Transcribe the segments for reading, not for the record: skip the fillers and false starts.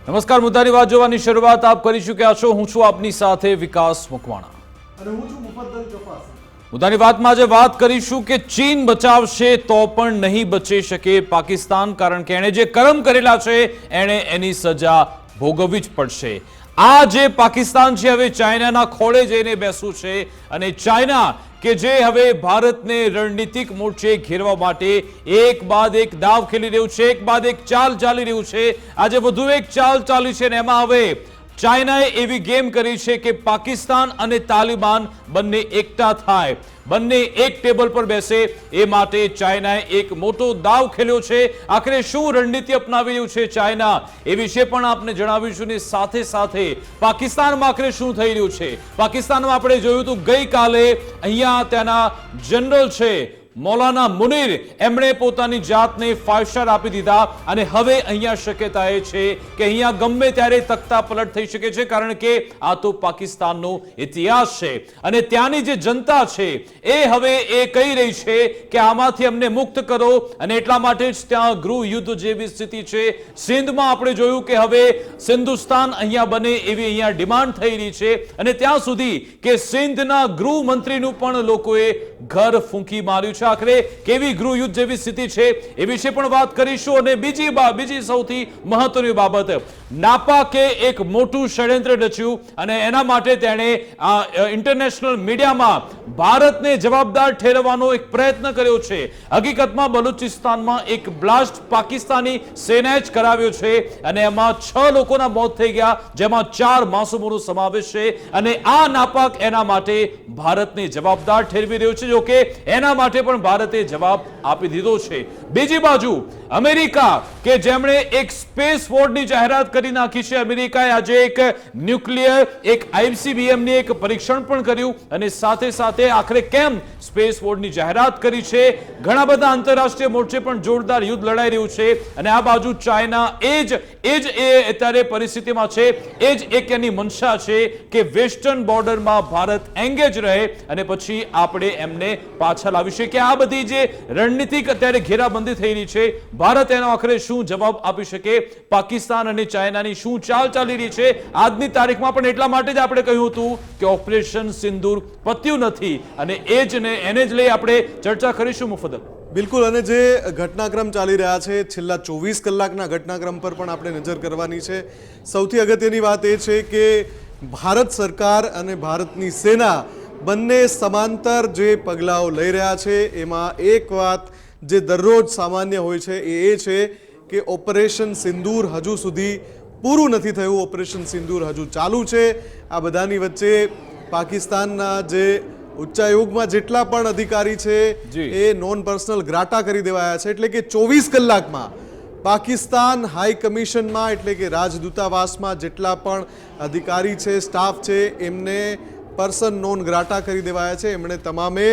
નમસ્કાર, મુદ્દાની વાત જોવાની શરૂઆત આપ કરી ચૂક્યા છો। હું છું આપની સાથે વિકાસ મકવાણા અને હું છું મુફદ્દલ કપાસ। મુદ્દાની વાતમાં આજે વાત કરીશું કે ચીન બચાવશે તો પણ નહીં બચી શકે પાકિસ્તાન, કારણ કે એણે જે કર્મ કરેલા છે એણે એની સજા ભોગવવી જ પડશે। આ જે પાકિસ્તાન છે હવે ચાઇનાના ખોળે જઈને બેસવું છે અને ચાઇના કે જે હવે ભારતને રણનીતિક મોરચે ઘેરવા માટે એક બાદ એક દાવ ખેલી રહ્યું છે, એક બાદ એક ચાલ ચાલી રહ્યું છે। આજે વધુ એક ચાલ ચાલી છે અને એમાં હવે ચાઇનાએ એવી ગેમ કરી છે કે પાકિસ્તાન અને તાલિબાન બંને એકઠા થાય, બંને એક ટેબલ પર બેસે, એ માટે ચાઇનાએ એક મોટો દાવ ખેલ્યો છે। આખરે શું રણનીતિ અપનાવી રહ્યું છે ચાઇના એ વિશે પણ આપને જણાવીશું ને સાથે સાથે પાકિસ્તાનમાં આખરે શું થઈ રહ્યું છે। પાકિસ્તાનમાં આપણે જોયું હતું ગઈકાલે અહીંયા ત્યાંના જનરલ છે મૌલાના મુનીર, એમણે પોતાની જાતને 5 સ્ટાર આપી દીધા અને હવે અહીંયા શક્યતા એ છે કે અહીંયા ગમે ત્યારે તખ્તા પલટ થઈ શકે છે, કારણ કે આ તો પાકિસ્તાનનો ઇતિહાસ છે અને ત્યાંની જે જનતા છે એ હવે એ કહી રહી છે કે આમાંથી અમને મુક્ત કરો અને એટલા માટે જ ત્યાં ગૃહ યુદ્ધ જેવી સ્થિતિ છે। સિંધમાં આપણે જોયું કે હવે સિંધુસ્તાન અહીંયા બને એવી અહીંયા ડિમાન્ડ થઈ રહી છે અને ત્યાં સુધી કે સિંધના ગૃહમંત્રીનું પણ લોકોએ ઘર ફૂંકી માર્યું છે। આખરે કેવી ગૃહ યુદ્ધ જેવી સ્થિતિ છે એ વિશે પણ વાત કરીશું અને બીજી સૌથી મહત્વની બાબત, નાપાકે એક મોટું ષડયંત્ર રચ્યું અને એના માટે તેણે ઇન્ટરનેશનલ મીડિયામાં ભારતને જવાબદાર ઠેરવવાનો એક પ્રયત્ન કર્યો છે। હકીકતમાં બલુચિસ્તાનમાં એક બ્લાસ્ટ પાકિસ્તાની સેનાએ જ કરાવ્યો છે અને એમાં 6 લોકોના મોત થઈ ગયા, જેમાં 4 માસૂમોનો સમાવેશ છે અને આ નાપાક એના માટે ભારતને જવાબદાર ઠેરવી રહ્યો છે। જો કે એના માટે પણ ભારતે જવાબ આપી દીધો છે। બીજી બાજુ અમેરિકા કે જેમણે એક સ્પેસ વોરની જાહેરાત કરી નાખી છે, અમેરિકાએ આજે એક ન્યુક્લિયર એક ICBM ની એક પરીક્ષણ પણ કર્યું અને સાથે સાથે આખરે કેમ સ્પેસ વોરની જાહેરાત કરી છે। ઘણા બધા આંતરરાષ્ટ્રીય મોરચે પણ જોરદાર યુદ્ધ લડાઈ રહ્યું છે અને આ બાજુ ચાઇના એ અત્યારે પરિસ્થિતિમાં છે, એ જ એક એની મનસા છે કે વેસ્ટર્ન બોર્ડરમાં ભારત એંગેજ રહે અને પછી આપણે એમને પાછા લાવી શકીએ। આ બધી જે રણનીતિક અત્યારે ઘેરાબંધી થઈ રહી છે, ભારત એનો આખરે શું જવાબ આપી શકે, પાકિસ્તાન અને ચાઇનાની શું ચાલ ચાલી રહી છે આજની તારીખમાં, પણ એટલા માટે જ આપણે કહ્યું હતું કે ઓપરેશન સિંદૂર પત્યું નથી અને એને જ લઈ આપણે ચર્ચા કરીશું। મુફદ્દલ, બિલકુલ, અને જે ઘટનાક્રમ ચાલી રહ્યા છે છેલ્લા 24 કલાકના ઘટનાક્રમ પર પણ આપણે નજર કરવાની છે। સૌથી અગત્યની વાત એ છે કે ભારત સરકાર અને ભારતની સેના બંને સમાંતર જે પગલાઓ લઈ રહ્યા છે એમાં એક વાત જે દરરોજ સામાન્ય હોય છે એ છે કે ઓપરેશન સિંદૂર હજુ સુધી પૂરું નથી થયું, ઓપરેશન સિંદૂર હજુ ચાલુ છે। આ બધાની વચ્ચે પાકિસ્તાનના જે ઉચ્ચાયોગમાં જેટલા પણ અધિકારી છે એ નોન પર્સનલ ગ્રાટા કરી દેવાયા છે, એટલે કે 24 કલાકમાં પાકિસ્તાન હાઈ કમિશનમાં એટલે કે રાજદૂતાવાસમાં જેટલા પણ અધિકારી છે, સ્ટાફ છે, એમને પર્સન નોન ગ્રાટા કરી દેવાયા છે। એમણે તમામે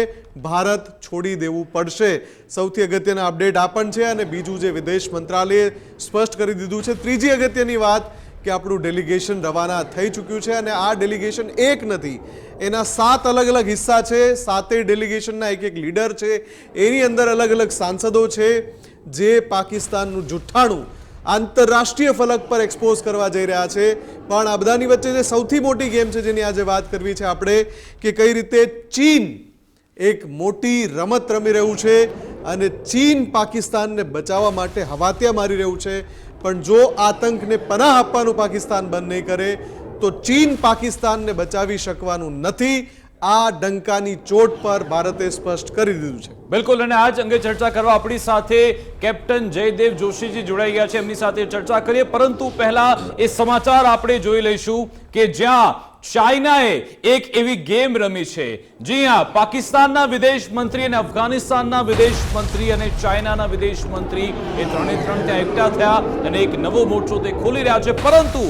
ભારત છોડી દેવું પડશે। સૌથી અગત્યના અપડેટ આ પણ છે અને બીજું જે વિદેશ મંત્રાલયે સ્પષ્ટ કરી દીધું છે। ત્રીજી અગત્યની વાત કે આપણું ડેલિગેશન રવાના થઈ ચૂક્યું છે અને આ ડેલિગેશન એક નથી, એના 7 અલગ અલગ હિસ્સા છે, 7 ડેલિગેશનના એક લીડર છે, એની અંદર અલગ અલગ સાંસદો છે જે પાકિસ્તાનનું જુઠ્ઠાણું આંતરરાષ્ટ્રીય ફલક પર એક્સપોઝ કરવા જઈ રહ્યા છે। પણ આ બધાની વચ્ચે જે સૌથી મોટી ગેમ છે જેની આજે વાત કરવી છે આપણે, કે કઈ રીતે ચીન એક મોટી રમત રમી રહ્યું છે અને ચીન પાકિસ્તાનને બચાવવા માટે હવાતિયા મારી રહ્યું છે, પણ જો આતંકને પનાહ આપવાનું પાકિસ્તાન બંધ નહીં કરે તો ચીન પાકિસ્તાનને બચાવી શકવાનું નથી। આ ડંકાની ચોટ પર ભારતે સ્પષ્ટ કરી દીધું છે। બિલકુલ, અને આજ અંગે ચર્ચા કરવા આપણી સાથે કેપ્ટન જયદેવ જોશીજી જોડાઈ ગયા છે, એમની સાથે ચર્ચા કરીએ, પરંતુ પહેલા એ સમાચાર આપણે જોઈ લઈશું કે જ્યાં ચાઇનાએ એક એવી ગેમ રમી છે। જી હા, પાકિસ્તાનના વિદેશ મંત્રી અને અફઘાનિસ્તાનના વિદેશ મંત્રી અને ચાઇનાના વિદેશ મંત્રી એ ત્રણે ત્યાં એકઠા થયા અને એક નવો મોરચો તે ખોલી રહ્યા છે। પરંતુ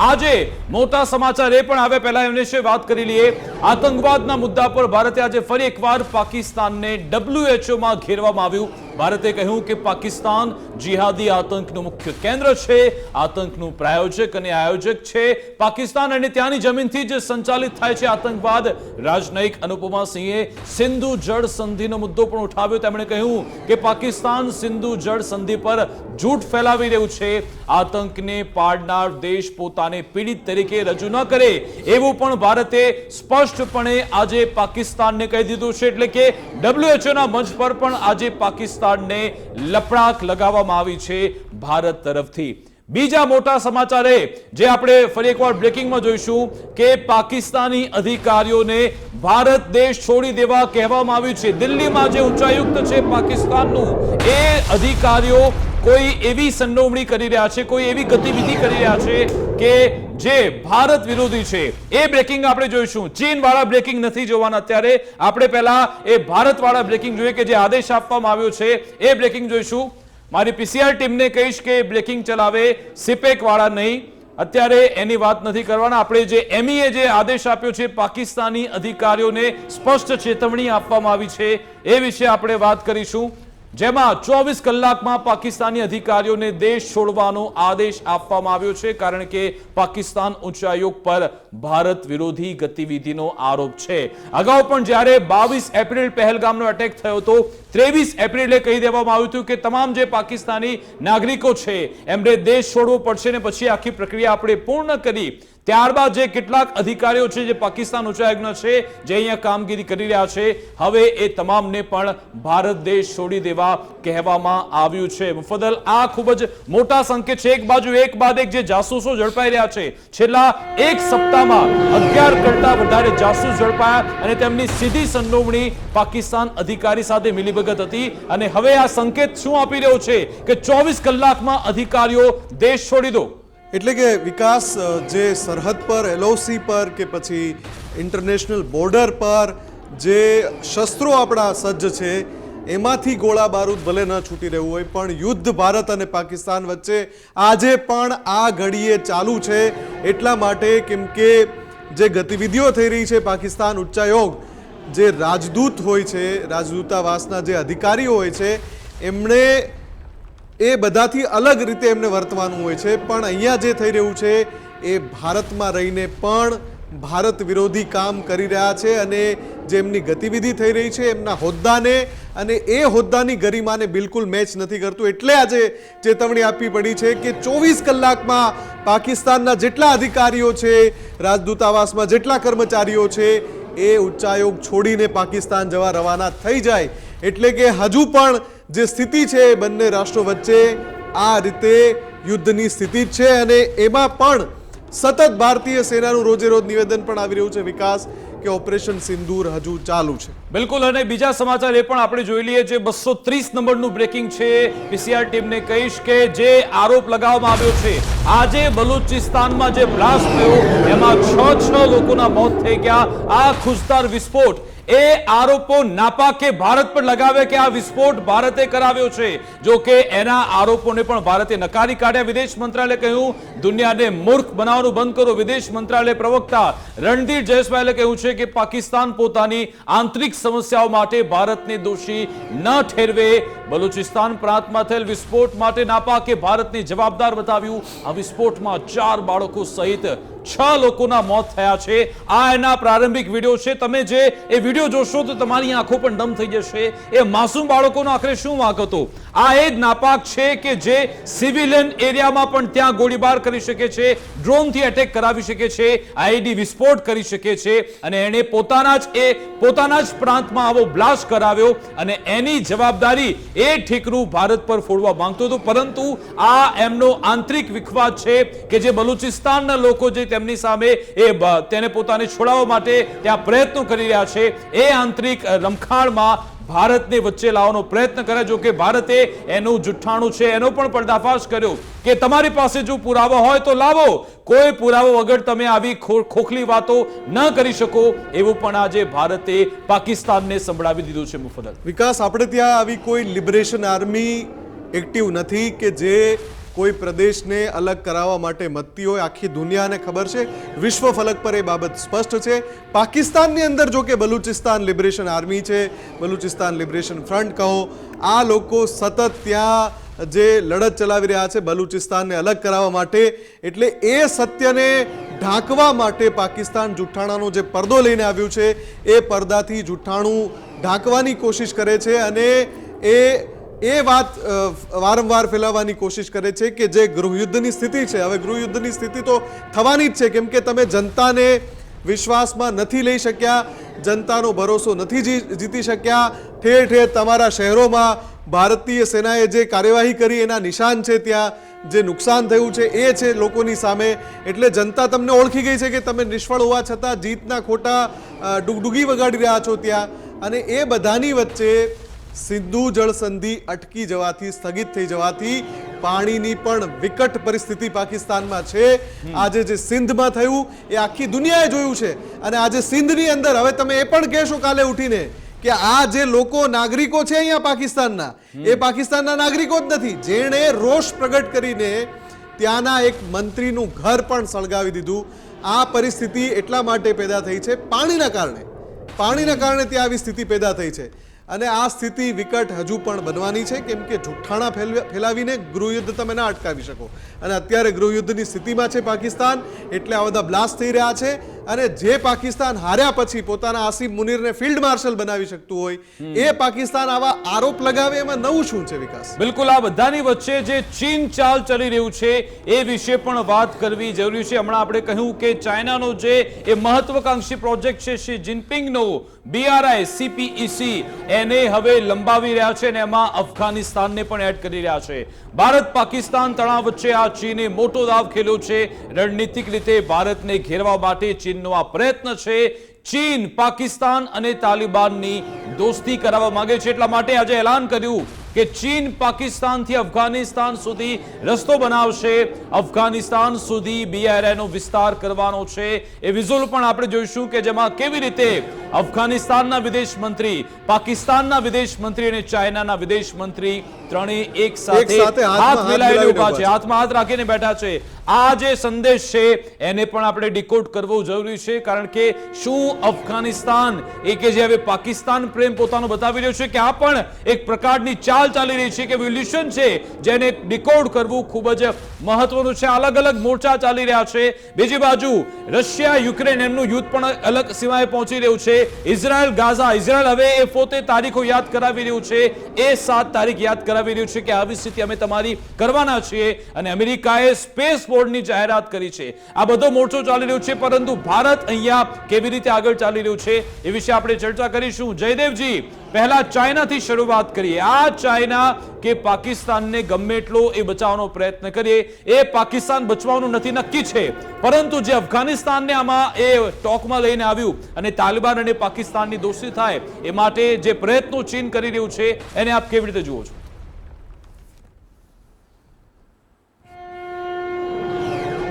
આજે મોટા સમાચાર એ પણ આવે, પહેલા એમને વિશે વાત કરી લઈએ। આતંકવાદના મુદ્દા પર ભારતે આજે ફરી એકવાર પાકિસ્તાનને WHO માં ઘેરવામાં આવ્યું। ભારતે કહ્યું કે પાકિસ્તાન જિહાદી આતંકનું મુખ્ય કેન્દ્ર છે, આતંકનું પ્રાયોજક અને આયોજક છે પાકિસ્તાન, અને ત્યાંની જમીનથી જ સંચાલિત થાય છે આતંકવાદ. રાજનયિક અનુપમા સિંહે સિંધુ જળ સંધિનો મુદ્દો પણ ઉઠાવ્યો. તેમણે કહ્યું કે પાકિસ્તાન સિંધુ જળ સંધિ પર જૂઠ ફેલાવી રહ્યું છે. આતંકને પાડનાર દેશ પોતાને પીડિત તરીકે રજૂ ન કરે એવું પણ ભારતે સ્પષ્ટપણે આજે પાકિસ્તાનને કહી દીધું છે. એટલે કે WHO ના મંચ પર પણ આજે પાકિસ્તાનને લપડાક લગાવવામાં આવી છે ભારત તરફથી. બીજા મોટા સમાચાર જે આપણે ફરી એકવાર બ્રેકિંગમાં જોઈશું કે પાકિસ્તાની અધિકારીઓને ભારત દેશ છોડી દેવા કહેવામાં આવ્યું છે. દિલ્હીમાં જે ઉચ્ચાયુક્ત છે પાકિસ્તાનનું, એ અધિકારીઓ કોઈ એવી સંડોવણી કરી રહ્યા છે, કોઈ એવી ગતિવિધિ કરી રહ્યા છે કે જે ભારત વિરોધી છે. એ બ્રેકિંગ આપણે જોઈશું. ચીન વાળા બ્રેકિંગ નથી જોવાના અત્યારે, આપણે પહેલા એ ભારત વાળા બ્રેકિંગ જોઈએ કે જે આદેશ આપવામાં આવ્યો છે એ બ્રેકિંગ જોઈશું. મારી પીસીઆર ટીમને કહીશ કે બ્રેકિંગ ચલાવે, સિપેક વાળા નહીં. અત્યારે એની વાત નથી કરવાના. આપણે જે MEA જે આદેશ આપ્યો છે પાકિસ્તાની અધિકારીઓને સ્પષ્ટ ચેતવણી આપવામાં આવી છે એ વિશે આપણે વાત કરીશું, જેમાં 24 કલાકમાં પાકિસ્તાની અધિકારીઓને દેશ છોડવાનો આદેશ આપવામાં આવ્યો છે, કારણ કે પાકિસ્તાન ઉચ્ચાયોગ પર ભારત વિરોધી ગતિવિધિનો આરોપ છે. અગાઉ પણ જ્યારે 22 એપ્રિલ પહેલગામનો એટેક થયો હતો, 23 એપ્રિલે કહી દેવામાં આવ્યું હતું કે તમામ જે પાકિસ્તાની નાગરિકો છે એમને દેશ છોડવો પડશે, ને પછી આખી પ્રક્રિયા આપણે પૂર્ણ કરી. ત્યારબાદ જે કેટલાક અધિકારીઓ છે જે પાકિસ્તાન ઉચ્ચાયોગના છે, જે અહીંયા કામગીરી કરી રહ્યા છે, હવે એ તમામને પણ ભારત દેશ છોડી દેવા કહેવામાં આવ્યું છે. મુફદ્દલ, આ ખૂબ જ મોટા સંકેત છે. એક બાજુ એક બાદ એક જે જાસૂસો ઝડપાઈ રહ્યા છે, છેલ્લા એક સપ્તાહમાં 11 કરતા વધારે જાસૂસ ઝડપાયા અને તેમની સીધી સંડોવણી પાકિસ્તાન અધિકારી સાથે મિલીભગત હતી. અને હવે આ સંકેત શું આપી રહ્યો છે કે 24 કલાકમાં અધિકારીઓ દેશ છોડી દો. એટલે કે વિકાસ, જે સરહદ પર LOC પર કે પછી ઇન્ટરનેશનલ બોર્ડર પર જે શસ્ત્રો આપણા સજ્જ છે એમાંથી ગોળા બારૂદ ભલે ન છૂટી રહ્યું હોય, પણ યુદ્ધ ભારત અને પાકિસ્તાન વચ્ચે આજે પણ આ ઘડીએ ચાલુ છે. એટલા માટે કેમ કે જે ગતિવિધિઓ થઈ રહી છે, પાકિસ્તાન ઉચ્ચાયોગ જે રાજદૂત હોય છે, રાજદૂતાવાસના જે અધિકારીઓ હોય છે, એમણે એ બધાથી અલગ રીતે એમને વર્તવાનું હોય છે. પણ અહીંયા જે થઈ રહ્યું છે એ ભારતમાં રહીને પણ ભારત વિરોધી કામ કરી રહ્યા છે, અને જે એમની ગતિવિધિ થઈ રહી છે એમના હોદ્દાને અને એ હોદ્દાની ગરિમાને બિલકુલ મેચ નથી કરતું. એટલે આજે ચેતવણી આપવી પડી છે કે 24 કલાકમાં પાકિસ્તાનના જેટલા અધિકારીઓ છે, રાજદૂતાવાસમાં જેટલા કર્મચારીઓ છે, એ ઉચ્ચાયોગ છોડીને પાકિસ્તાન જવા રવાના થઈ જાય. એટલે કે હજુ પણ જે સ્થિતિ છે બંને રાષ્ટ્રો વચ્ચે આ રીતે યુદ્ધની સ્થિતિ છે, અને એમાં પણ સતત ભારતીય સેનાનું રોજે રોજ નિવેદન પણ આવી રહ્યું છે વિકાસ કે ઓપરેશન સિંદૂર હજુ ચાલુ છે. બિલકુલ. અને બીજા સમાચાર એ પણ આપણે જોઈ લઈએ. જે 230 નંબરનું બ્રેકિંગ છે, પીસીઆર ટીમને કહીશ કે જે આરોપ લગાવવામાં આવ્યો છે, આજે બલુચિસ્તાનમાં જે બ્લાસ્ટ થયો એમાં 6 લોકોના મોત થઈ ગયા. આ ખુશદાર વિસ્ફોટ, એ આરોપો નાપાકે ભારત પર લગાવે કે આ વિસ્ફોટ ભારતે કરાવ્યો છે. જો કે એના આરોપોને પણ ભારતે નકારી કાઢ્યા. વિદેશ મંત્રાલયે કહ્યું દુનિયાને મૂર્ખ બનાવવાનું બંધ કરો. વિદેશ મંત્રાલય પ્રવક્તા રણધીર જયસ્વાલે કહ્યું છે કે પાકિસ્તાન પોતાની આંતરિક સમસ્યાઓ માટે ભારતને દોષી ન ઠેરવે. બલુચિસ્તાન પ્રાંતમાં થયેલ વિસ્ફોટ માટે નાપાકે ભારતને જવાબદાર બતાવ્યું. આ વિસ્ફોટમાં 4 બાળકો સહિત 6 લોકોના મોત થયા છે. આ એના પ્રારંભિક વિડીયો છે. તમે જે એ વિડીયો જોશો તો તમારી આંખો પણ ડમ થઈ જશે. એ માસૂમ બાળકોનો આખરે શું વાંક હતો? આ એ જ નાપાક છે કે જે સિવિલિયન એરિયામાં પણ ત્યાં ગોળીબાર કરી શકે છે, ડ્રોનથી એટેક કરાવી શકે છે, IED વિસ્ફોટ કરી શકે છે, અને એણે પોતાના જ પ્રાંતમાં આવો બ્લાસ્ટ કરાવ્યો, અને એની જવાબદારી એ ઠીકરું ભારત પર ફોડવા માંગતો હતો. પરંતુ આ એમનો આંતરિક વિખવાદ છે કે જે બલુચિસ્તાનના લોકો જે તેમની સામે તેને પોતાને છોડાવવા માટે ત્યાં પ્રયત્નો કરી રહ્યા છે, એ આંતરિક રમખાણમાં ભારતને વચ્ચે લાવવાનો પ્રયત્ન કરે. જો કે ભારતે એનું જુઠ્ઠાણું છે એનો પણ પર્દાફાશ કર્યો કે તમારી પાસે જો પુરાવા હોય તો લાવો, કોઈ પુરાવા વગર તમે આવી ખોખલી વાતો ન કરી શકો, એવું પણ આજે ભારતે પાકિસ્તાનને સંભળાવી દીધું છે. મુફદ્દલ, વિકાસ, આપણે ત્યાં આવી કોઈ લિબરેશન આર્મી એક્ટિવ નથી કે જે કોઈ પ્રદેશને અલગ કરાવવા માટે મથતી હોય. આખી દુનિયાને ખબર છે, વિશ્વ ફલક પર એ બાબત સ્પષ્ટ છે. પાકિસ્તાનની અંદર જો કે બલુચિસ્તાન લિબરેશન આર્મી છે, બલુચિસ્તાન લિબરેશન ફ્રન્ટ કહો, આ લોકો સતત ત્યાં જે લડત ચલાવી રહ્યા છે બલુચિસ્તાનને અલગ કરાવવા માટે, એટલે એ સત્યને ઢાંકવા માટે પાકિસ્તાન જુઠ્ઠાણાનો જે પડદો લઈને આવ્યું છે એ પડદાથી જુઠ્ઠાણું ઢાંકવાની કોશિશ કરે છે અને એ વાત વારંવાર ફેલાવવાની કોશિશ કરે છે કે જે ગૃહયુદ્ધની સ્થિતિ છે, હવે ગૃહયુદ્ધની સ્થિતિ તો થવાની જ છે, કેમ કે તમે જનતાને વિશ્વાસમાં નથી લઈ શક્યા, જનતાનો ભરોસો નથી જીતી શક્યા. ઠેર ઠેર તમારા શહેરોમાં ભારતીય સેનાએ જે કાર્યવાહી કરી એના નિશાન છે, ત્યાં જે નુકસાન થયું છે એ છે લોકોની સામે. એટલે જનતા તમને ઓળખી ગઈ છે કે તમે નિષ્ફળ હોવા છતાં જીતના ખોટા ડુગડુગી વગાડી રહ્યા છો ત્યાં. અને એ બધાની વચ્ચે સિંધુ જળ સંધિ અટકી જવાથી, સ્થગિત થઈ જવાથી પાણીની પણ વિકટ પરિસ્થિતિ પાકિસ્તાનમાં છે. આજે જે સિંધમાં થયું એ આખી દુનિયાએ જોયું છે. અને આજે સિંધની અંદર હવે તમે એ પણ કહેશો કાલે ઉઠીને કે આ જે લોકો નાગરિકો છે અહીંયા પાકિસ્તાનના, એ પાકિસ્તાનના નાગરિકો જ નથી. જેણે રોષ પ્રગટ કરીને ત્યાંના એક મંત્રીનું ઘર પણ સળગાવી દીધું. આ પરિસ્થિતિ એટલા માટે પેદા થઈ છે પાણીના કારણે ત્યાં આવી સ્થિતિ પેદા થઈ છે. અને આ સ્થિતિ વિકટ હજુ પણ બનવાની છે, કેમ કે જુઠ્ઠાણા ફેલાવીને ગૃહયુદ્ધ તમે ના અટકાવી શકો. અને અત્યારે ગૃહયુદ્ધની સ્થિતિમાં છે પાકિસ્તાન, એટલે આ બધા બ્લાસ્ટ થઈ રહ્યા છે. અને જે પાકિસ્તાન હાર્યા પછી પોતાના આસિમ મુનીરને ફિલ્ડ માર્શલ બનાવી શકતું હોય, એ પાકિસ્તાન આવા આરોપ લગાવે એમાં નવું શું છે વિકાસ? બિલકુલ, આ બધાની વચ્ચે જે ચીન ચાલ ચલી રહ્યું છે એ વિશે પણ વાત કરવી જરૂરી છે. હમણાં આપણે કહ્યું કે ચાઇનાનો જે એ મહત્વકાંક્ષી પ્રોજેક્ટ છે શી જિનપિંગનો BRI CPEC એને હવે લંબાવી રહ્યા છે અને એમાં અફઘાનિસ્તાનને પણ એડ કરી રહ્યા છે. ભારત પાકિસ્તાન તણાવ વચ્ચે આ ચીને મોટો દાવ ખેલ્યો છે. રણનીતિક રીતે ભારતને ઘેરવા માટે ચીનનો આ પ્રયત્ન છે. ચીન પાકિસ્તાન અને તાલિબાનની દોસ્તી કરાવવા માંગે છે, એટલા માટે આજે એલાન કર્યું કે ચીન પાકિસ્તાનથી અફઘાનિસ્તાન સુધી રસ્તો બનાવશે, અફઘાનિસ્તાન સુધી BRI નો વિસ્તાર કરવાનો છે. એ વિઝ્યુઅલ પણ આપણે જોઈશું કે જેમાં કેવી રીતે અફઘાનિસ્તાનના વિદેશ મંત્રી, પાકિસ્તાનના વિદેશ મંત્રી અને ચાઇનાના વિદેશ મંત્રી ત્રણેય એક સાથે હાથ મિલાવીને ઉભા છે, હાથમાં હાથ રાખીને બેઠા છે. આ જે સંદેશ છે એને પણ આપણે ડીકોડ કરવો જરૂરી છે, કારણ કે શું અફઘાનિસ્તાન એ કે જે હવે પાકિસ્તાન પ્રેમ પોતાનો બતાવી રહ્યો છે કે આ પણ એક પ્રકારની ચાલી રહી છે કે વિલ્યુશન છે, જેને ડિકોડ કરવું ખૂબ જ મહત્વનું છે. અલગ અલગ મોરચા ચાલી રહ્યા છે. બીજી બાજુ રશિયા યુક્રેન એમનું યુદ્ધ પણ અલગ સીમાએ પહોંચી રહ્યું છે. ઇઝરાયલ ગાઝા, ઇઝરાયલ હવે એ પોતે તારીખો યાદ કરાવી રહ્યું છે, એ 7 તારીખ યાદ કરાવી રહ્યું છે કે આવી સ્થિતિ અમે તમારી કરવાના છીએ. અને અમેરિકાએ સ્પેસ બોર્ડની જાહેરાત કરી છે. આ બધો મોરચો ચાલી રહ્યો છે, પરંતુ ભારત અહીંયા કેવી રીતે આગળ ચાલી રહ્યું છે એ વિશે આપણે ચર્ચા કરીશું. જયદેવજી, પહેલા ચાઇનાથી શરૂઆત કરીએ. આ ચાઇના કે પાકિસ્તાનને ગમે એટલો એ બચાવવાનો પ્રયત્ન કરીએ, એ પાકિસ્તાન બચવાનું નથી નક્કી છે, પરંતુ જે અફઘાનિસ્તાનને આમાં એ ટોકમાં લઈને આવ્યું અને તાલિબાન અને પાકિસ્તાનની દોસ્તી થાય એ માટે જે પ્રયત્નો ચીન કરી રહ્યું છે એને આપ કેવી રીતે જુઓ છો?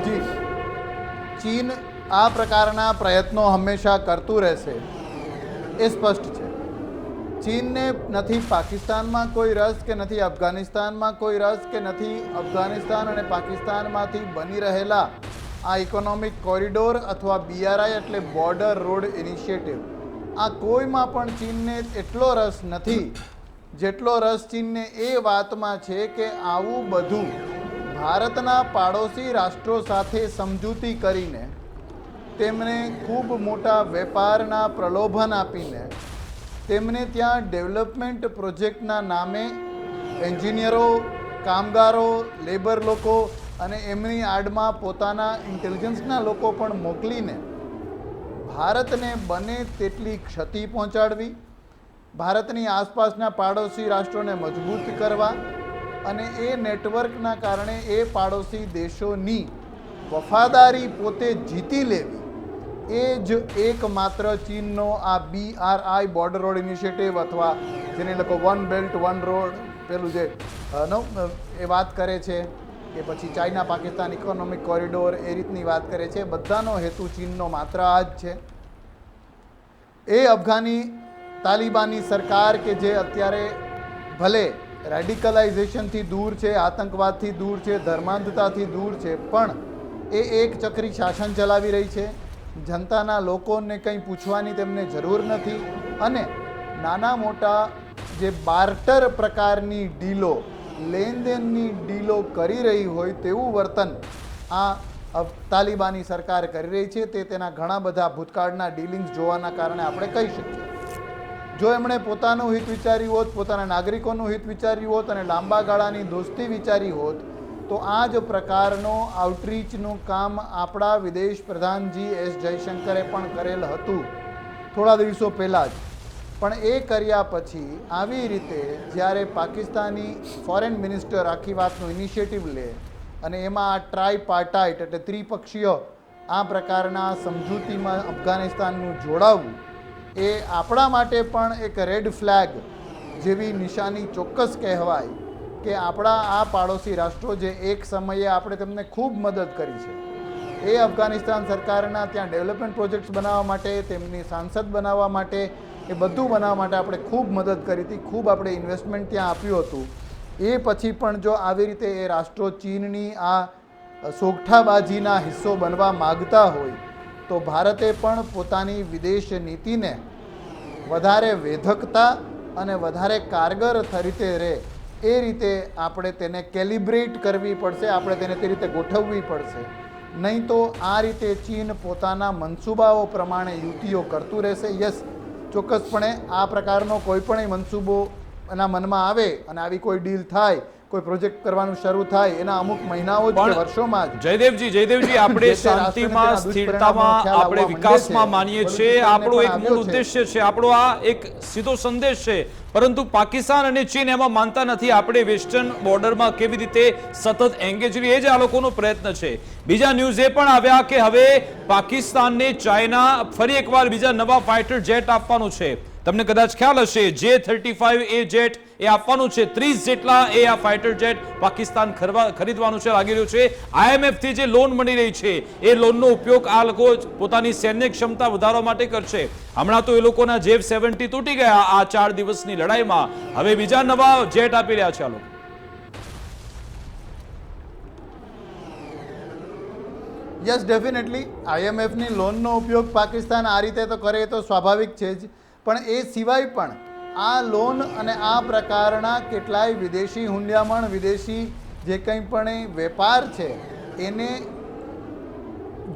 જી, ચીન આ પ્રકારના પ્રયત્નો હંમેશા કરતું રહેશે એ સ્પષ્ટ છે. ચીનને નથી પાકિસ્તાનમાં કોઈ રસ કે નથી અફઘાનિસ્તાનમાં કોઈ રસ કે નથી અફઘાનિસ્તાન અને પાકિસ્તાનમાંથી બની રહેલા આ ઇકોનોમિક કોરિડોર અથવા BRI એટલે બોર્ડર રોડ ઇનિશિયેટિવ, આ કોઈમાં પણ ચીનને એટલો રસ નથી જેટલો રસ ચીનને એ વાતમાં છે કે આવું બધું ભારતના પાડોશી રાષ્ટ્રો સાથે સમજૂતી કરીને તેમને ખૂબ મોટા વેપારના પ્રલોભન આપીને તેમને ત્યાં ડેવલપમેન્ટ પ્રોજેક્ટના નામે એન્જિનિયરો, કામગારો, લેબર લોકો અને એમની આડમાં પોતાના ઇન્ટેલિજન્સના લોકો પણ મોકલીને ભારતને બને તેટલી ક્ષતિ પહોંચાડવી, ભારતની આસપાસના પાડોશી રાષ્ટ્રોને મજબૂત કરવા અને એ નેટવર્કના કારણે એ પાડોશી દેશોની વફાદારી પોતે જીતી લેવી, એ જ એકમાત્ર ચીનનો આ BRI બોર્ડર રોડ ઇનિશિયેટિવ અથવા જેને લોકો વન બેલ્ટ વન રોડ પેલું જે એ વાત કરે છે કે પછી ચાઇના પાકિસ્તાન ઇકોનોમિક કોરિડોર એ રીતની વાત કરે છે, બધાનો હેતુ ચીનનો માત્ર આ જ છે. એ અફઘાની તાલિબાની સરકાર કે જે અત્યારે ભલે રેડિકલાઇઝેશનથી દૂર છે, આતંકવાદથી દૂર છે, ધર્માંધતાથી દૂર છે, પણ એ એક ચક્રી શાસન ચલાવી રહી છે. જનતાના લોકોને કંઈ પૂછવાની તેમને જરૂર નથી અને નાના મોટા જે બાર્ટર પ્રકારની ડીલો, લેનદેનની ડીલો કરી રહી હોય તેવું વર્તન આ તાલિબાની સરકાર કરી રહી છે. તે તેના ઘણા બધા ભૂતકાળના ડીલિંગ્સ જોવાના કારણે આપણે કહી શકીએ. જો એમણે પોતાનું હિત વિચાર્યું હોત, પોતાના નાગરિકોનું હિત વિચાર્યું હોત અને લાંબા ગાળાની દોસ્તી વિચારી હોત તો આ જ પ્રકારનો આઉટરીચનું કામ આપણા વિદેશ પ્રધાનજી એસ જયશંકરે પણ કરેલ હતું થોડા દિવસો પહેલાં જ. પણ એ કર્યા પછી આવી રીતે જ્યારે પાકિસ્તાની ફોરેન મિનિસ્ટર આખી વાતનું ઇનિશિયેટિવ લે અને એમાં આ ટ્રાયપાર્ટાઇટ એટલે ત્રિપક્ષીય આ પ્રકારના સમજૂતીમાં અફઘાનિસ્તાનનું જોડાવવું એ આપણા માટે પણ એક રેડ ફ્લેગ જેવી નિશાની ચોક્કસ કહેવાય કે આપણા આ પાડોશી રાષ્ટ્રો જે એક સમયે આપણે તેમને ખૂબ મદદ કરી છે, એ અફઘાનિસ્તાન સરકારના ત્યાં ડેવલપમેન્ટ પ્રોજેક્ટ્સ બનાવવા માટે, તેમની સાંસદ બનાવવા માટે, એ બધું બનાવવા માટે આપણે ખૂબ મદદ કરી હતી, ખૂબ આપણે ઇન્વેસ્ટમેન્ટ ત્યાં આપ્યું હતું. એ પછી પણ જો આવી રીતે એ રાષ્ટ્રો ચીનની આ સોગઠાબાજીના હિસ્સો બનવા માગતા હોય તો ભારતે પણ પોતાની વિદેશ નીતિને વધારે વેધકતા અને વધારે કારગર રીતે રહે એ રીતે આપણે તેને કેલિબ્રેટ કરવી પડશે, આપણે તેને તે રીતે ગોઠવવી પડશે. નહીં તો આ રીતે ચીન પોતાના મનસૂબાઓ પ્રમાણે યુતિઓ કરતું રહેશે. યસ, ચોક્કસપણે આ પ્રકારનો કોઈ પણ મનસૂબો એના મનમાં આવે અને આવી કોઈ ડીલ થાય, કોઈ પ્રોજેક્ટ કરવાનું શરૂ થાય એના અમુક મહિનાઓ જ કે વર્ષોમાં જ જયદેવજી આપણે શાંતિમાં, સ્થિરતામાં, આપણે વિકાસમાં માનીએ છીએ, આપણો એક મૂળ ઉદ્દેશ્ય છે, આપણો આ એક સીધો સંદેશ છે. પરંતુ પાકિસ્તાન અને ચીન એમાં માનતા નથી. આપણે વેસ્ટર્ન બોર્ડરમાં કેવી રીતે સતત એંગેજ રહીએ, એ જ આ લોકોનો પ્રયત્ન છે. બીજા ન્યૂઝ એ પણ આવ્યા કે હવે પાકિસ્તાનને ચાઇના ફરી એકવાર બીજા નવા ફાઇટર જેટ આપવાનું છે. તમને કદાચ ખ્યાલ હશે, J-35A જેટ એ આપવાનું છે. 30 જેટલા એ આ ફાઇટર જેટ પાકિસ્તાન ખરીદવાનું છે, લાગી રહ્યું છે. IMF થી જે લોન મળી રહી છે એ લોનનો ઉપયોગ આ લોકો પોતાની સૈન્ય ક્ષમતા વધારવા માટે કરશે. હમણાં તો એ લોકોના J-70 તૂટી ગયા આ 4 દિવસની લડાઈમાં. હવે બીજા નવા જેટ આપી રહ્યા છે આ લોકો. યસ, ડેફિનેટલી IMFની લોનનો ઉપયોગ પાકિસ્તાન આ રીતે તો કરે તો સ્વાભાવિક છે જ, પણ એ સિવાય પણ આ લોન અને આ પ્રકારના કેટલાય વિદેશી હુંડિયામણ, વિદેશી જે કંઈ પણ વેપાર છે એને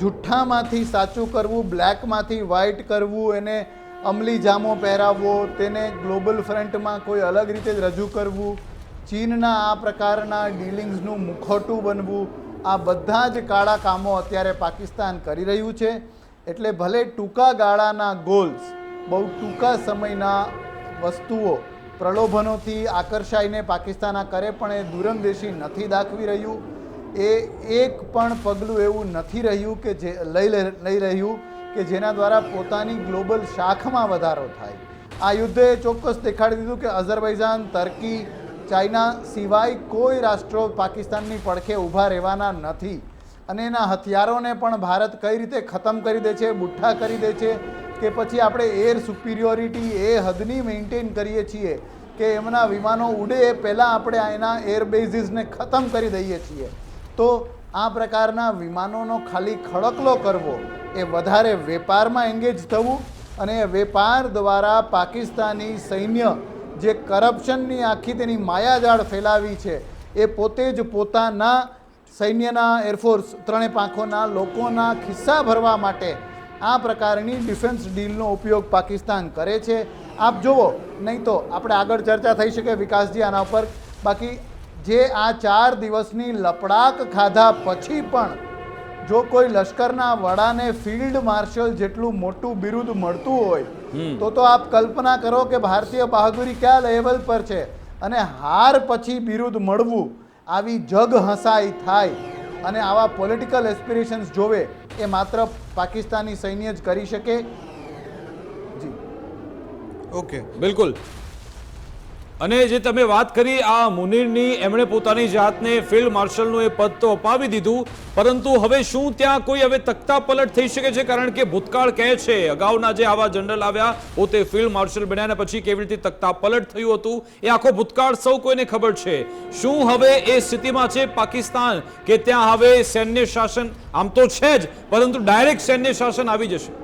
જુઠ્ઠામાંથી સાચું કરવું, બ્લેકમાંથી વ્હાઇટ કરવું, એને અમલી જામો પહેરાવવો, તેને ગ્લોબલ ફ્રન્ટમાં કોઈ અલગ રીતે જ રજૂ કરવું, ચીનના આ પ્રકારના ડીલિંગ્સનું મુખોટું બનવું, આ બધા જ કાળા કામો અત્યારે પાકિસ્તાન કરી રહ્યું છે. એટલે ભલે ટૂંકા ગાળાના ગોલ્સ, બહુ ટૂંકા સમયના વસ્તુઓ પ્રલોભનોથી આકર્ષાઈને પાકિસ્તાન આ કરે, પણ એ દૂરંદેશી નથી દાખવી રહ્યું. એ એક પણ પગલું એવું નથી રહ્યું કે જે લઈ રહ્યું કે જેના દ્વારા પોતાની ગ્લોબલ શાખમાં વધારો થાય. આ યુદ્ધે ચોક્કસ દેખાડી દીધું કે અઝરબૈજાન, તર્કી, ચાઇના સિવાય કોઈ રાષ્ટ્રો પાકિસ્તાનની પડખે ઊભા રહેવાના નથી. અને એના હથિયારોને પણ ભારત કઈ રીતે ખતમ કરી દે છે, બુઠ્ઠા કરી દે છે, કે પછી આપણે એર સુપિરિયોરિટી એ હદની મેન્ટેન કરીએ છીએ કે એમના વિમાનો ઉડે એ પહેલાં આપણે એના એરબેઝીસને ખતમ કરી દઈએ છીએ. તો આ પ્રકારના વિમાનોનો ખાલી ખડકલો કરવો, એ વધારે વેપારમાં એંગેજ થવું અને એ વેપાર દ્વારા પાકિસ્તાની સૈન્ય જે કરપ્શનની આખી તેની માયાજાળ ફેલાવી છે એ પોતે જ પોતાના સૈન્યના, એરફોર્સ, ત્રણે પાંખોના લોકોના ખિસ્સા ભરવા માટે આ પ્રકારની ડિફેન્સ ડીલનો ઉપયોગ પાકિસ્તાન કરે છે. આપ જુઓ, નહીં તો આપણે આગળ ચર્ચા થઈ શકે વિકાસજી આના ઉપર. બાકી જે આ 4 દિવસની લપડાક ખાધા પછી પણ જો કોઈ લશ્કરના વડાને ફિલ્ડ માર્શલ જેટલું મોટું બિરુદ મળતું હોય તો આપ કલ્પના કરો કે ભારતીય બહાદુરી કયા લેવલ પર છે. અને હાર પછી બિરુદ મળવું, આવી જગ હસાઈ થાય અને આવા પોલિટિકલ એસ્પિરેશન્સ જોવે એ માત્ર પાકિસ્તાની સૈન્ય જ કરી શકે. જી ઓકે, બિલકુલ. અને જે તમે વાત કરી આ મુનીરની, એમણે પોતાની જાતને ફિલ્ડ માર્શલનું એ પદ તો અપાવી દીધું, પરંતુ હવે શું ત્યાં કોઈ હવે તખ્તા પલટ થઈ શકે છે? કારણ કે ભૂતકાળ કહે છે, અગાઉના જે આવા જનરલ આવ્યા પોતે ફિલ્ડ માર્શલ બન્યા અને પછી કેવી રીતે તખ્તા પલટ થયું હતું એ આખો ભૂતકાળ સૌ કોઈને ખબર છે. શું હવે એ સ્થિતિમાં છે પાકિસ્તાન કે ત્યાં હવે સૈન્ય શાસન આમ તો છે જ, પરંતુ ડાયરેક્ટ સૈન્ય શાસન આવી જશે?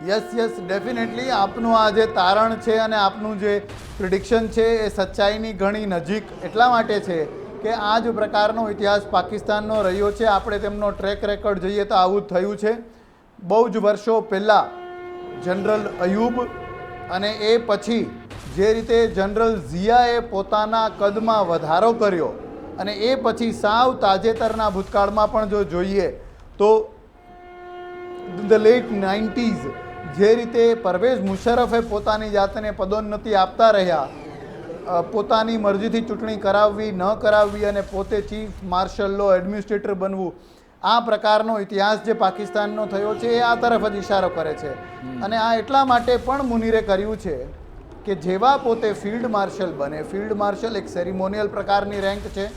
યસ ડેફિનેટલી આપનું આ જે તારણ છે અને આપનું જે પ્રિડિક્શન છે એ સચ્ચાઈની ઘણી નજીક એટલા માટે છે કે આ જ પ્રકારનો ઇતિહાસ પાકિસ્તાનનો રહ્યો છે. આપણે તેમનો ટ્રેક રેકોર્ડ જોઈએ તો આવું જ થયું છે. બહુ જ વર્ષો પહેલાં જનરલ અયુબ અને એ પછી જે રીતે જનરલ ઝિયાએ પોતાના કદમાં વધારો કર્યો અને એ પછી સાવ તાજેતરના ભૂતકાળમાં પણ જો જોઈએ તો ધ લેટ 90s જે રીતે પરવેઝ મુશર્રફે પોતાની જાતને પદોન્નતિ આપતા રહ્યા, પોતાની મરજીથી ચૂંટણી કરાવવી ન કરાવવી અને પોતે ચીફ માર્શલ લો એડમિનિસ્ટ્રેટર બનવું, આ પ્રકારનો ઇતિહાસ જે પાકિસ્તાનનો થયો છે એ આ તરફ જ ઇશારો કરે છે. અને આ એટલા માટે પણ મુનીરે કર્યું છે કે જેવા પોતે ફિલ્ડ માર્શલ બને, ફિલ્ડ માર્શલ એક સેરિમોનિયલ પ્રકારની રેન્ક છે,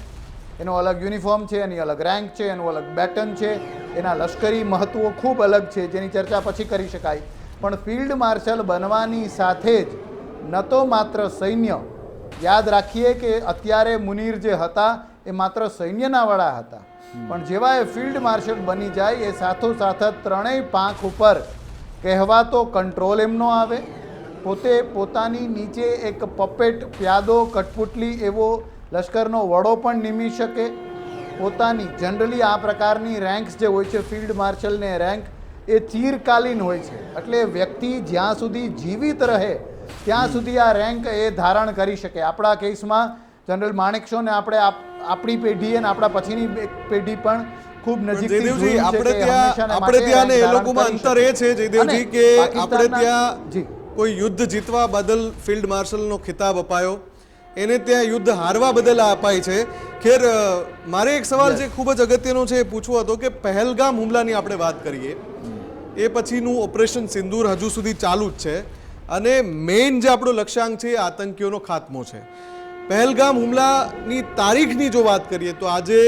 એનો અલગ યુનિફોર્મ છે, એની અલગ રેન્ક છે, એનું અલગ બેટન છે, એના લશ્કરી મહત્વો ખૂબ અલગ છે જેની ચર્ચા પછી કરી શકાય. પણ ફિલ્ડ માર્શલ બનવાની સાથે જ ન તો માત્ર સૈન્ય, યાદ રાખીએ કે અત્યારે મુનીર જે હતા એ માત્ર સૈન્યના વડા હતા, પણ જેવા એ ફિલ્ડ માર્શલ બની જાય એ સાથોસાથ જ ત્રણેય પાંખ ઉપર કહેવાતો કંટ્રોલ એમનો આવે, પોતે પોતાની નીચે એક પપેટ પ્યાદો કઠપુટલી એવો લશ્કરનો વડો પણ નિમી શકે, પોતાની જનરલી આ પ્રકારની રેન્ક્સ જે હોય છે ફિલ્ડ માર્શલને રેન્ક એ ચીરકાલીન હોય છે, એટલે વ્યક્તિ જ્યાં સુધી જીવિત રહે ત્યાં સુધી આ રેન્ક એ ધારણ કરી શકે. આપણા કેસમાં જનરલ માણેકશોને આપણે આપણી પેઢી અને આપણા પછીની પેઢી પણ ખૂબ નજીકથી જોયું છે કે હંમેશાને માટે આપણે ત્યાં એ ધારણ લોકોમાં કરી અંતર એ શકે. છે જયદેવજી કે આપણે ત્યાં જી કોઈ યુદ્ધ જીતવા બદલ ફિલ્ડ માર્શલનો ખિતાબ અપાયો, એને ત્યાં યુદ્ધ હારવા બદલ આ અપાય છે. ખેર મારે એક સવાલ જે ખૂબ જ અગત્યનો છે એ પૂછવો હતો કે પહેલગામ હુમલાની આપણે વાત કરીએ, એ પછીનું ઓપરેશન સિંદૂર હજુ સુધી ચાલુ જ છે અને મેઇન જે આપણો લક્ષ્યાંક છે એ આતંકીઓનો ખાત્મો છે. પહેલગામ હુમલાની તારીખની જો વાત કરીએ તો આજે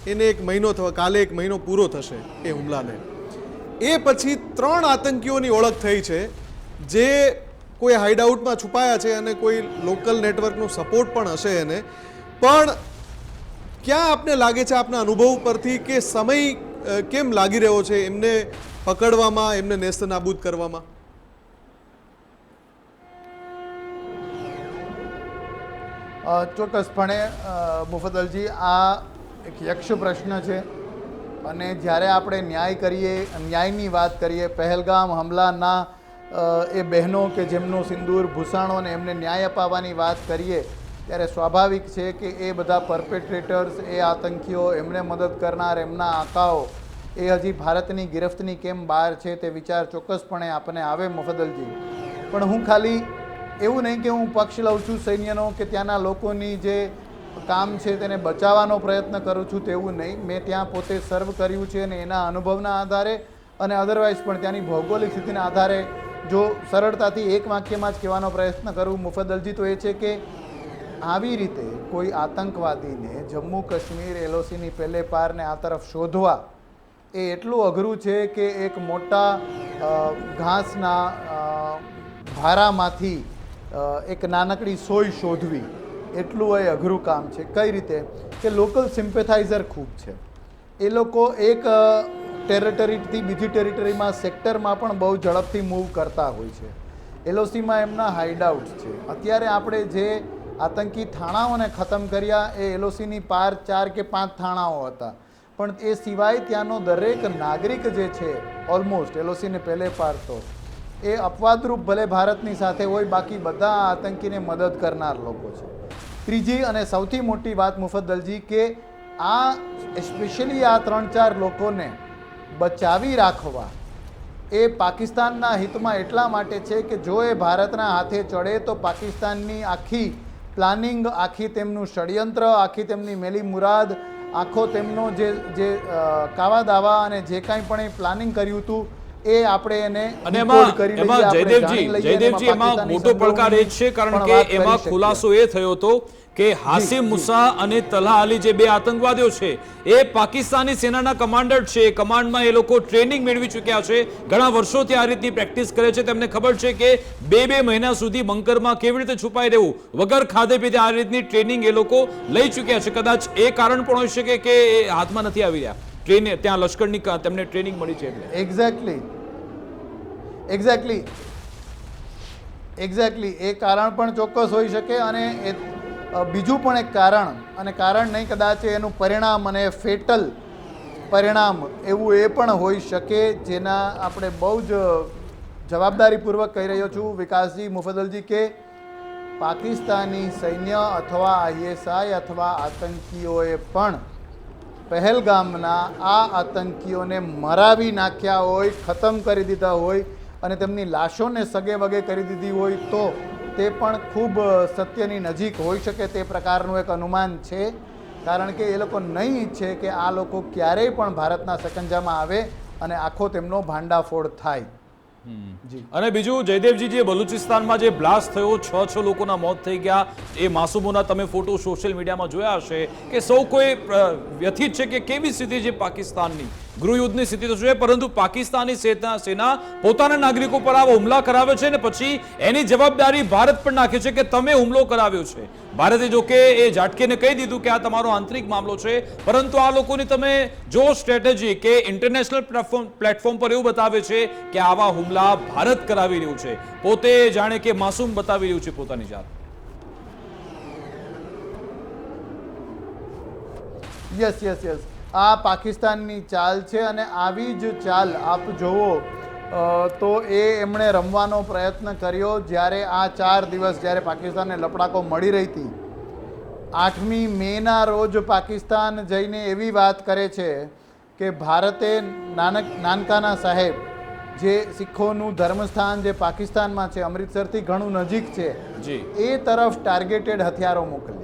એને 1 મહિનો થવા, કાલે 1 મહિનો પૂરો થશે એ હુમલાને. એ પછી 3 આતંકીઓની ઓળખ થઈ છે જે કોઈ હાઇડઆઉટમાં છુપાયા છે અને કોઈ લોકલ નેટવર્કનો સપોર્ટ પણ હશે એને. પણ ક્યાં આપને લાગે છે આપના અનુભવ પરથી કે સમય કેમ લાગી રહ્યો છે એમને પકડવામાં, એમને નેસ્તનાબૂદ કરવામાં? ચોક્કસપણે મુફદ્દલજી, આ એક યક્ષ પ્રશ્ન છે અને જ્યારે આપણે ન્યાયની વાત કરીએ, પહેલગામ હમલાના એ બહેનો કે જેમનો સિંદૂર ભૂષાણો ને એમને ન્યાય અપાવવાની વાત કરીએ ત્યારે સ્વાભાવિક છે કે એ બધા પરપેટ્રેટર્સ, એ આતંકીઓ, એમને મદદ કરનાર એમના આકાઓ એ હજી ભારતની ગિરફ્તની કેમ બહાર છે તે વિચાર ચોક્કસપણે આપણને આવે મુફદ્દલજી. પણ હું ખાલી એવું નહીં કે હું પક્ષ લઉં છું સૈન્યનો કે ત્યાંના લોકોની જે કામ છે તેને બચાવવાનો પ્રયત્ન કરું છું તેવું નહીં. મેં ત્યાં પોતે સર્વ કર્યું છે અને એના અનુભવના આધારે અને અધરવાઇઝ પણ ત્યાંની ભૌગોલિક સ્થિતિના આધારે જો સરળતાથી એક વાક્યમાં જ કહેવાનો પ્રયત્ન કરું મુફદ્દલજી તો એ છે કે આવી રીતે કોઈ આતંકવાદીને જમ્મુ કાશ્મીર એલઓસીની પહેલે પારને આ તરફ શોધવા એ એટલું અઘરું છે કે એક મોટા ઘાસના ભારામાંથી એક નાનકડી સોય શોધવી એટલું એ અઘરું કામ છે. કઈ રીતે કે લોકલ સિમ્પેથાઇઝર ખૂબ છે, એ લોકો એક ટેરિટરીથી બીજી ટેરિટરીમાં સેક્ટરમાં પણ બહુ ઝડપથી મૂવ કરતા હોય છે. એલઓસીમાં એમના હાઇડઆઉટ્સ છે. અત્યારે આપણે જે આતંકી થાણાઓને ખતમ કર્યા એ એલઓસીની પાર 4 કે 5 થાણાઓ હતા, પણ એ સિવાય ત્યાંનો દરેક નાગરિક જે છે ઓલમોસ્ટ એલઓસીને પહેલે પાર તો એ અપવાદરૂપ ભલે ભારતની સાથે હોય, બાકી બધા આતંકીને મદદ કરનાર લોકો છે. ત્રીજી અને સૌથી મોટી વાત મુફદ્દલજી કે આ સ્પેશિયલી આ 3-4 લોકોને બચાવી રાખવા એ પાકિસ્તાનના હિતમાં એટલા માટે છે કે જો એ ભારતના હાથે ચડે તો પાકિસ્તાનની આખી પ્લાનિંગ, આખી તેમનું ષડયંત્ર, આખી તેમની મેલી મુરાદ, આખો તેમનો જે કાવા દાવા અને જે કાંઈ પણ એ પ્લાનિંગ કર્યું હતું એ આપણે એને અને decode કરી લઈએ, એમાં આપણે જયદેવજી જાણી લઈએ, અને જયદેવજી એમાં પાકિસ્તાની મોટો પડકાર એ જ છે કારણ પણ કે વાત કરી એમાં શકીએ. ખુલાસો એ થયો હતો કે હાસિમ મુસા અને તલ્હા અલી જે બે આતંકવાદીઓ છે એ પાકિસ્તાની સેનાના કમાન્ડર છે. કમાન્ડમાં એ લોકો ટ્રેનિંગ મેળવી ચૂક્યા છે, ઘણા વર્ષોથી આ રીતની પ્રેક્ટિસ કરે છે. તેમને ખબર છે કે બે મહિના સુધી બંકરમાં કેવી રીતે છુપાઈ રહેવું, વગર ખાધે પીધે આ રીતની ટ્રેનિંગ એ લોકો લઈ ચૂક્યા છે. કદાચ એ કારણ પણ હોઈ શકે કે એ હાથમાં નથી આવી રહ્યા, ટ્રેન ત્યાં લશ્કરની તેમને ટ્રેનિંગ મળી છે એટલે. એક્ઝેક્ટલી એ કારણ પણ ચોક્કસ હોઈ શકે. અને બીજું પણ એક કારણ, અને કારણ નહીં કદાચ એનું પરિણામ અને ફેટલ પરિણામ એવું એ પણ હોઈ શકે, જેના આપણે બહુ જ જવાબદારીપૂર્વક કહી રહ્યો છું વિકાસજી, મુફદ્દલજી, કે પાકિસ્તાની સૈન્ય અથવા ISI અથવા આતંકીઓએ પણ પહેલગામના આ આતંકીઓને મરાવી નાખ્યા હોય, ખતમ કરી દીધા હોય અને તેમની લાશોને સગે વગે કરી દીધી હોય તો તે પણ ખૂબ સત્યની નજીક હોઈ શકે તે પ્રકારનું એક અનુમાન છે. કારણ કે એ લોકો નહીં ઈચ્છે કે આ લોકો ક્યારેય પણ ભારતના સકંજામાં આવે અને આખો તેમનો ભાંડાફોડ થાય. અને બીજું જયદેવજી, જે બલુચિસ્તાનમાં જે બ્લાસ્ટ થયો, 6 લોકોના મોત થઈ ગયા, એ માસૂમોના તમે ફોટો સોશિયલ મીડિયામાં જોયા હશે કે સૌ કોઈ વ્યથિત છે કે કેવી સ્થિતિ છે પાકિસ્તાનની. ગૃહયુદ્ધની સ્થિતિ તો છે, પરંતુ પાકિસ્તાની સેના પોતાના નાગરિકો પર આવા હુમલા કરાવે છે અને પછી એની જવાબદારી ભારત પર નાખે છે કે તમે હુમલો કરાવ્યો છે. ભારતે જો કે એ ઝાટકેને કહી દીધું કે આ તમારો આંતરિક મામલો છે, પરંતુ આ લોકોની તમે જો સ્ટ્રેટેજી કે ઇન્ટરનેશનલ પ્લેટફોર્મ પર એવું બતાવે છે કે આવા હુમલા ભારત કરાવી રહ્યું છે, પોતે જાણે કે માસૂમ બતાવી રહ્યું છે પોતાની જાત. યસ આ પાકિસ્તાનની ચાલ છે. અને આવી જ ચાલ આપ જુઓ તો એમણે રમવાનો પ્રયત્ન કર્યો જ્યારે આ 4 દિવસ જ્યારે પાકિસ્તાનને લપડાકો મળી રહી હતી. 8મી મેના રોજ પાકિસ્તાન જઈને એવી વાત કરે છે કે ભારતે નાનકાના સાહેબ, જે શીખોનું ધર્મસ્થાન જે પાકિસ્તાનમાં છે, અમૃતસરથી ઘણું નજીક છે, એ તરફ ટાર્ગેટેડ હથિયારો મોકલ્યા.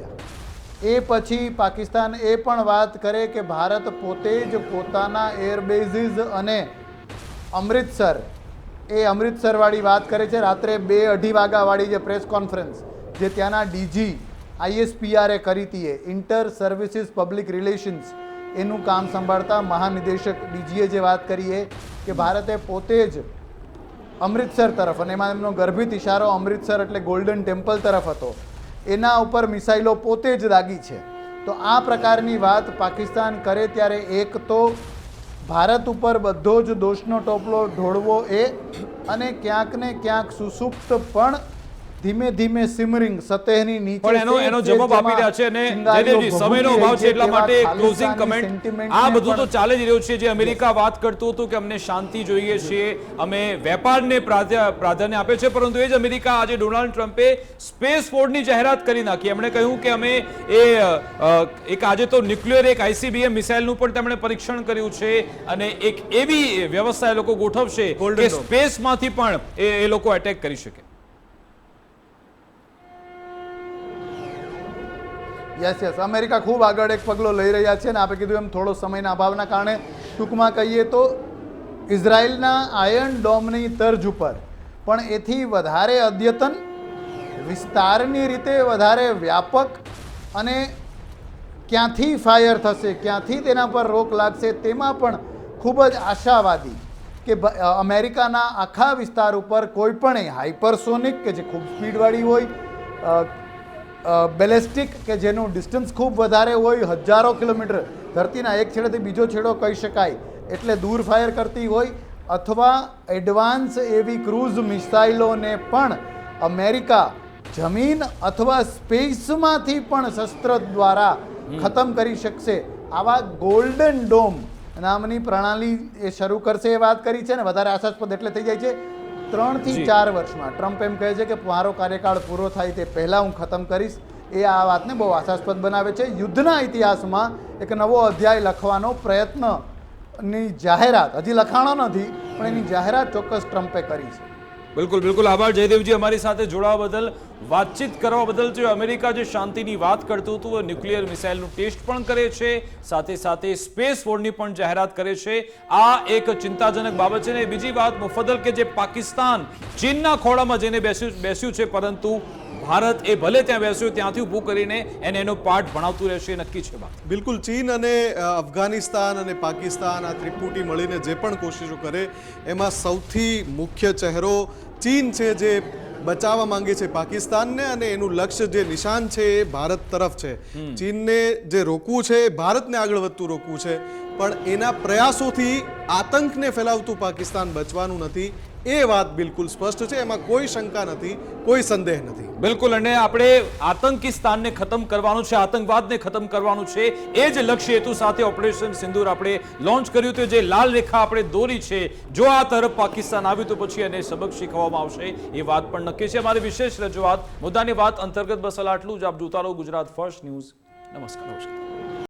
એ પછી પાકિસ્તાન એ પણ વાત કરે કે ભારત પોતે જ પોતાના એરબેઝીસ અને અમૃતસરવાળી વાત કરે છે. રાત્રે 2-2:30 વાગ્યાવાળી જે પ્રેસ કોન્ફરન્સ જે ત્યાંના DG ISPR કરી હતી, ઇન્ટર સર્વિસીસ પબ્લિક રિલેશન્સ, એનું કામ સંભાળતા મહાનિદેશક DGએ જે વાત કરી કે ભારતે પોતે જ અમૃતસર તરફ, અને એમાં એમનો ગર્ભિત ઇશારો અમૃતસર એટલે ગોલ્ડન ટેમ્પલ તરફ હતો, એના ઉપર મિસાઇલો પોતે જ દાગી છે. તો આ પ્રકારની વાત પાકિસ્તાન કરે ત્યારે એક તો ભારત ઉપર બધો જ દોષનો ટોપલો ઢોળવો અને ક્યાંક ને ક્યાંક સુસુપ્ત પણ ધીમે ધીમે સિમરિંગ સતહની નીચે પણ એનો જવાબ આપી રહ્યા છે. અને જયદેવજી, સમયનો અભાવ છે એટલા માટે ક્લોઝિંગ કમેન્ટ, આ બધું તો ચાલે જ રહ્યું છે. જે અમેરિકા વાત કરતું હતું કે અમને શાંતિ જોઈએ છે, અમે વેપારને પ્રાધાન્ય આપે છે, પરંતુ એ જ અમેરિકા આજે ડોનાલ્ડ ટ્રમ્પે સ્પેસ ફોર્સની જાહેરાત કરી નાખી. એમણે કહ્યું કે અમે એક આજે તો ન્યુક્લિયર એક ICBM મિસાઇલનું પણ તેમણે પરીક્ષણ કર્યું છે અને એક એવી વ્યવસ્થા એ લોકો ગોઠવશે કે સ્પેસમાંથી પણ એ લોકો એટેક કરી શકે. યસ અમેરિકા ખૂબ આગળ એક પગલો લઈ રહ્યા છે. અને આપણે કીધું એમ થોડો સમયના અભાવના કારણે ટૂંકમાં કહીએ તો ઇઝરાયલના આયર્ન ડોમની તર્જ ઉપર પણ એથી વધારે અદ્યતન, વિસ્તારની રીતે વધારે વ્યાપક અને ક્યાંથી ફાયર થશે, ક્યાંથી તેના પર રોક લાગશે તેમાં પણ ખૂબ જ આશાવાદી કે અમેરિકાના આખા વિસ્તાર ઉપર કોઈ પણ હાઇપરસોનિક કે જે ખૂબ સ્પીડવાળી હોય, બેલેસ્ટિક કે જેનું ડિસ્ટન્સ ખૂબ વધારે હોય, 1000 કિલોમીટર ધરતીના એક છેડેથી બીજો છેડો કહી શકાય એટલે દૂર ફાયર કરતી હોય, અથવા એડવાન્સ એવી ક્રૂઝ મિસાઇલોને પણ અમેરિકા જમીન અથવા સ્પેસમાંથી પણ શસ્ત્ર દ્વારા ખતમ કરી શકશે. આવા ગોલ્ડન ડોમ નામની પ્રણાલી એ શરૂ કરશે એ વાત કરી છે. ને વધારે આશાસ્પદ એટલે થઈ જાય છે 3 થી 4 વર્ષમાં. ટ્રમ્પ એમ કહે છે કે મારો કાર્યકાળ પૂરો થાય તે પહેલાં હું ખતમ કરીશ. એ આ વાતને બહુ આશાસ્પદ બનાવે છે. યુદ્ધના ઇતિહાસમાં એક નવો અધ્યાય લખવાનો પ્રયત્નની જાહેરાત હજી લખાણો નથી, પણ એની જાહેરાત ચોક્કસ ટ્રમ્પે કરી છે. બિલકુલ બિલકુલ આભાર જયદેવજી અમારી સાથે જોડાવા બદલ, વાતચીત કરવા બદલ. જો અમેરિકા જે શાંતિની વાત કરતું હતું, ન્યુક્લિયર મિસાઇલનું ટેસ્ટ પણ કરે છે, સાથે સાથે સ્પેસ વોરની પણ જાહેરાત કરે છે. આ એક ચિંતાજનક બાબત છે. ને બીજી વાત મુફદ્દલ, કે જે પાકિસ્તાન ચીનના ખોળામાં જઈને બેસ્યું છે, પરંતુ ભારત એ ભલે ત્યાં બેસ્યું ત્યાંથી ઊભું કરીને એને એનો પાઠ ભણાવતું રહેશે, એ નક્કી છે વાત. બિલકુલ, ચીન અને અફઘાનિસ્તાન અને પાકિસ્તાન આ ત્રિપુટી મળીને જે પણ કોશિશો કરે એમાં સૌથી મુખ્ય ચહેરો ચીન છે, જે બચાવવા માંગે છે પાકિસ્તાનને, અને એનું લક્ષ્ય જે નિશાન છે એ ભારત તરફ છે. ચીનને જે રોકવું છે એ ભારતને આગળ વધતું રોકવું છે, પણ એના પ્રયાસોથી આતંકને ફેલાવતું પાકિસ્તાન બચવાનું નથી. એ વાત બિલકુલ સ્પષ્ટ છે, એમાં કોઈ શંકા નથી, કોઈ સંદેહ નથી. બિલકુલ, અને આપણે આતંકિસ્તાનને ખતમ કરવાનું છે, આતંકવાદને ખતમ કરવાનું છે, એ જ લક્ષ્ય હેતુ સાથે ઓપરેશન સિંદૂર આપણે લોન્ચ કર્યું હતું. જે લાલ રેખા આપણે દોરી છે, જો આ તરફ પાકિસ્તાન આવ્યું તો પછી એને સબક શીખવવામાં આવશે, એ વાત પણ નક્કી છે. અમારી વિશેષ રજૂઆત મુદ્દાની વાત અંતર્ગત બસ આટલું જ. આપ જોતા રહો ગુજરાત ફર્સ્ટ ન્યૂઝ. નમસ્કાર.